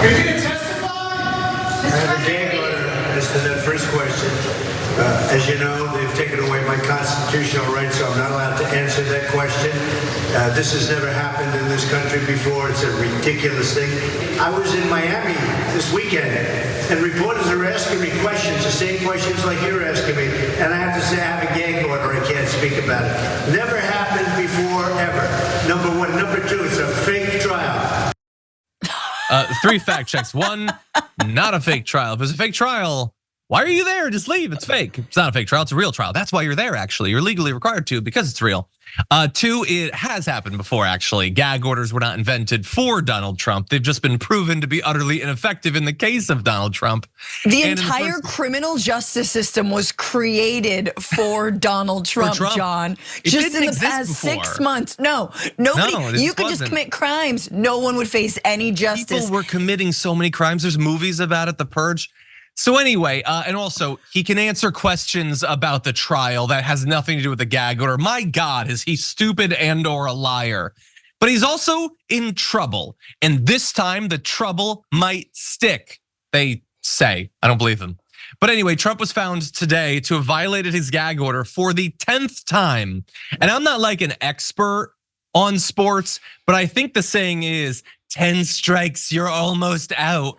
You're going to testify? I have a gag order as to that first question. As you know, they've taken away my constitutional rights, so I'm not allowed to answer that question. This has never happened in this country before. It's a ridiculous thing. I was in Miami this weekend, and reporters are asking me questions, the same questions like you're asking me, and I have to say I have a gag order. I can't speak about it. Never happened before, ever. Number one. Number two, it's a fake trial. 3 fact checks. 1, not a fake trial. If it's a fake trial, why are you there? Just leave. It's fake. It's not a fake trial. It's a real trial. That's why you're there, actually. You're legally required to because it's real. 2, it has happened before, actually. Gag orders were not invented for Donald Trump. They've just been proven to be utterly ineffective in the case of Donald Trump. The entire criminal justice system was created for Donald Trump, John. Just in the past 6 months. No, nobody. You could just commit crimes. No one would face any justice. People were committing so many crimes. There's movies about it, The Purge. So anyway, and also he can answer questions about the trial that has nothing to do with the gag order. My God, is he stupid and or a liar? But he's also in trouble. And this time the trouble might stick, they say. I don't believe them. But anyway, Trump was found today to have violated his gag order for the 10th time. And I'm not like an expert on sports, but I think the saying is 10 strikes, you're almost out,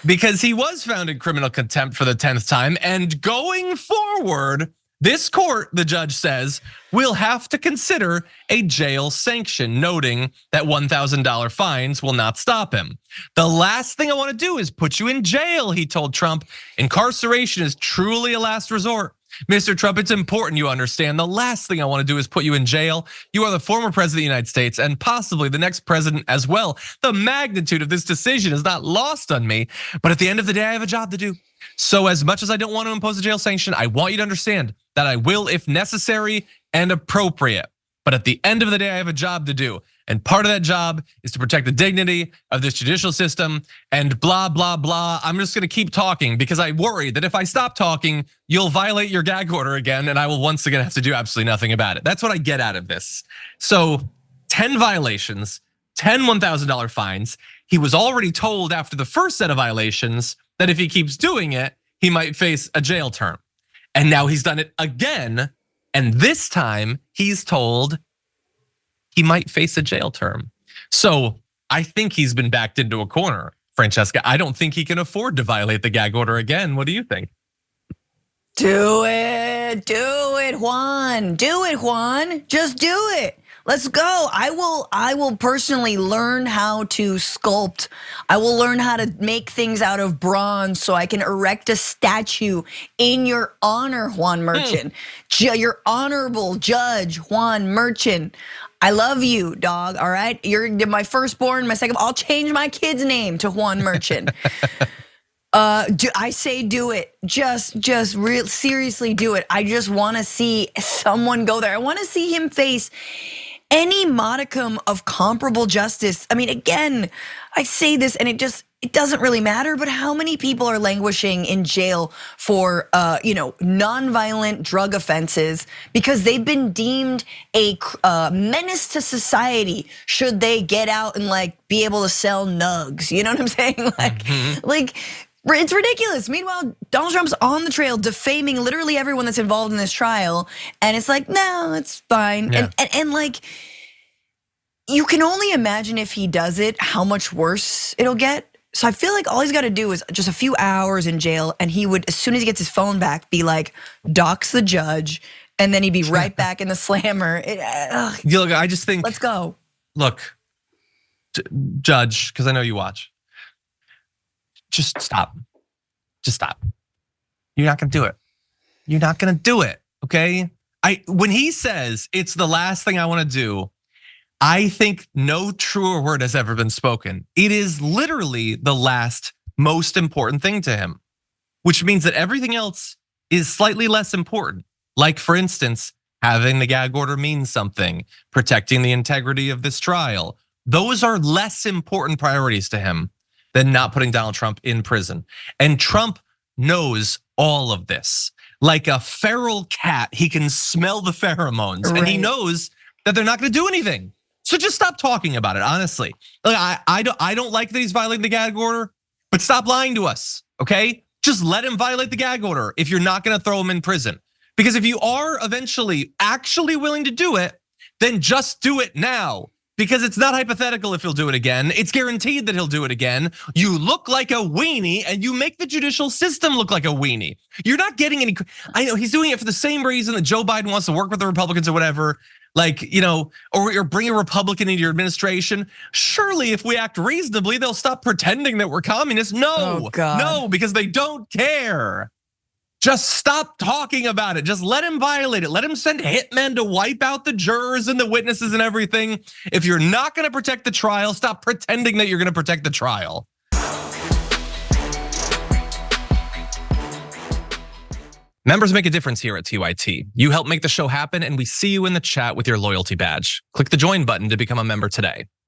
because he was found in criminal contempt for the 10th time. And going forward, this court, the judge says, will have to consider a jail sanction, noting that $1,000 fines will not stop him. The last thing I want to do is put you in jail, he told Trump. Incarceration is truly a last resort. Mr. Trump, it's important you understand. The last thing I want to do is put you in jail. You are the former president of the United States and possibly the next president as well. The magnitude of this decision is not lost on me, but at the end of the day, I have a job to do. So as much as I don't want to impose a jail sanction, I want you to understand that I will if necessary and appropriate. But at the end of the day, I have a job to do. And part of that job is to protect the dignity of this judicial system and blah, blah, blah. I'm just gonna keep talking because I worry that if I stop talking, you'll violate your gag order again and I will once again have to do absolutely nothing about it. That's what I get out of this. So 10 violations, 10 $1,000 fines. He was already told after the first set of violations that if he keeps doing it, he might face a jail term. And now he's done it again. And this time he's told he might face a jail term. So I think he's been backed into a corner, Francesca. I don't think he can afford to violate the gag order again. What do you think? Do it, Juan. Do it, Juan. Just do it. Let's go. I will personally learn how to sculpt. I will learn how to make things out of bronze so I can erect a statue in your honor, Juan Merchant. Your honorable judge, Juan Merchant. I love you, dog, all right? You're my firstborn, my second, I'll change my kid's name to Juan Merchant. I say do it, just seriously do it. I just wanna see someone go there. I wanna see him face any modicum of comparable justice. I mean, again, I say this and it doesn't really matter, but how many people are languishing in jail for nonviolent drug offenses because they've been deemed a menace to society should they get out and be able to sell nugs? You know what I'm saying? Like it's ridiculous. Meanwhile, Donald Trump's on the trail defaming literally everyone that's involved in this trial, and it's like, no, it's fine. Yeah. And you can only imagine if he does it, how much worse it'll get. So I feel like all he's got to do is just a few hours in jail, and he would, as soon as he gets his phone back, be like, dox the judge, and then he'd be right back in the slammer. Look, I just think, let's go. Look, judge, because I know you watch. Just stop. Just stop. You're not gonna do it. You're not gonna do it, okay? When he says it's the last thing I wanna do, I think no truer word has ever been spoken. It is literally the last most important thing to him, which means that everything else is slightly less important. Like, for instance, having the gag order means something, protecting the integrity of this trial. Those are less important priorities to him than not putting Donald Trump in prison. And Trump knows all of this. Like a feral cat, he can smell the pheromones, right. And he knows that they're not gonna do anything. So just stop talking about it, honestly. I don't like that he's violating the gag order. But stop lying to us, okay? Just let him violate the gag order if you're not gonna throw him in prison. Because if you are eventually actually willing to do it, then just do it now. Because it's not hypothetical if he'll do it again. It's guaranteed that he'll do it again. You look like a weenie and you make the judicial system look like a weenie. You're not getting any, I know he's doing it for the same reason that Joe Biden wants to work with the Republicans or whatever. Like, or bring a Republican into your administration. Surely if we act reasonably, they'll stop pretending that we're communists. No, no, because they don't care. Just stop talking about it. Just let him violate it. Let him send hitmen to wipe out the jurors and the witnesses and everything. If you're not gonna protect the trial, stop pretending that you're gonna protect the trial. Members make a difference here at TYT. You help make the show happen and we see you in the chat with your loyalty badge. Click the join button to become a member today.